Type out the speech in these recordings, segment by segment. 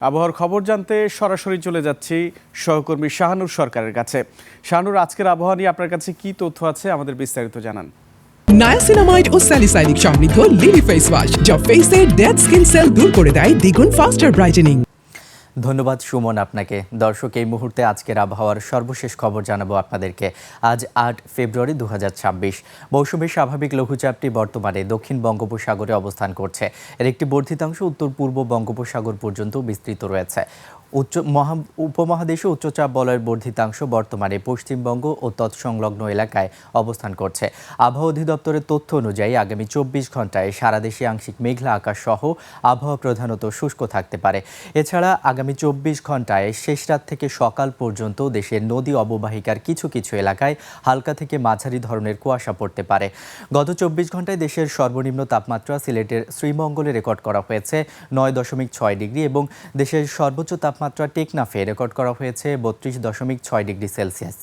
আবহাওয়ার খবর জানতে সরাসরি চলে যাচ্ছি সহকর্মী শাহানুর সরকারের কাছে। শাহানুর, আজকের আবহাওয়া নিয়ে আপনার কাছে কি তথ্য আছে, আমাদের বিস্তারিত জানান। নায়াসিনামাইড ও স্যালিসাইলিক সমৃদ্ধ লিলি ফেস ওয়াশ যা ফেসের ডেড স্কিন সেল দূর করে দেয় দ্বিগুণ ফাস্টার ব্রাইটেনিং। ধন্যবাদ সুমন আপনাকে। দর্শক, এই মুহূর্তে আজকের আবহাওয়ার সর্বশেষ খবর জানাবো আপনাদেরকে। আজ ৮ ফেব্রুয়ারি ২০২৬। মৌসুমী স্বাভাবিক লঘুচাপটি বর্তমানে দক্ষিণ বঙ্গোপসাগরে অবস্থান করছে। এর একটি বর্ধিতাংশ উত্তর পূর্ব বঙ্গোপসাগর পর্যন্ত বিস্তৃত রয়েছে। উপমহাদেশে উচ্চচাপ বলয়ের বর্ধিতাংশ বর্তমানে পশ্চিমবঙ্গ ও তৎসংলগ্ন এলাকায় অবস্থান করছে। আবহাওয়া অধিদপ্তরের তথ্য অনুযায়ী আগামী ২৪ ঘন্টায় সারা দেশে আংশিক মেঘলা আকাশ সহ আবহাওয়া প্রধানত শুষ্ক থাকতে পারে। এছাড়া আগামী ২৪ ঘন্টায় শেষ রাত থেকে সকাল পর্যন্ত দেশের নদী অববাহিকার কিছু কিছু এলাকায় হালকা থেকে মাঝারি ধরনের কুয়াশা পড়তে পারে। গত ২৪ ঘন্টায় দেশের সর্বনিম্ন তাপমাত্রা সিলেটের শ্রীমঙ্গলে রেকর্ড করা হয়েছে ৯.৬ ডিগ্রি এবং দেশের সর্বোচ্চ তাপমাত্রা টেকনাফে রেকর্ড করা হয়েছে ৩২.৬ ডিগ্রি সেলসিয়াস।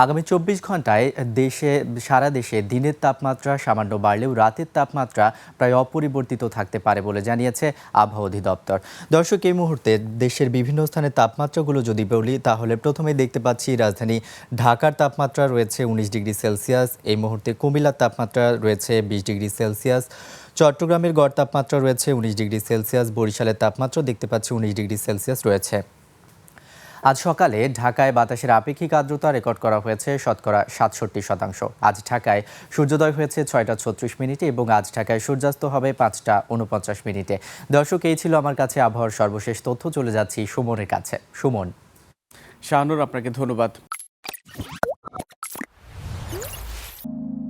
আগামী ২৪ ঘন্টায় সারা দেশে দিনের তাপমাত্রা সামান্য বাড়লেও রাতের তাপমাত্রা প্রায় অপরিবর্তিত থাকতে পারে বলে জানিয়েছে আবহাওয়া অধিদপ্তর। দর্শক, এই মুহূর্তে দেশের বিভিন্ন স্থানের তাপমাত্রাগুলো যদি বলি তাহলে প্রথমে দেখতে পাচ্ছি রাজধানী ঢাকার তাপমাত্রা রয়েছে ১৯ ডিগ্রি সেলসিয়াস। এই মুহূর্তে কুমিল্লার তাপমাত্রা রয়েছে ২০ ডিগ্রি সেলসিয়াস। চট্টগ্রামের গড় তাপমাত্রা রয়েছে ১৯ ডিগ্রি সেলসিয়াস। বরিশালের তাপমাত্রা দেখতে পাচ্ছি ১৯ ডিগ্রি সেলসিয়াস রয়েছে। আজ সকালে ঢাকায় বাতাসের আপেক্ষিক আর্দ্রতা রেকর্ড করা হয়েছে শতকরা ৬৭%। আজ ঢাকায় সূর্যোদয় হয়েছে ৬টা ৩৬ এবং আজ ঢাকায় সূর্যাস্ত হবে ৫টা ৪৯। দর্শক, এই ছিল আমার কাছে আবহাওয়ার সর্বশেষ তথ্য। চলে যাচ্ছি সুমনের কাছে। সুমন। শাহানুর, আপনাকে ধন্যবাদ।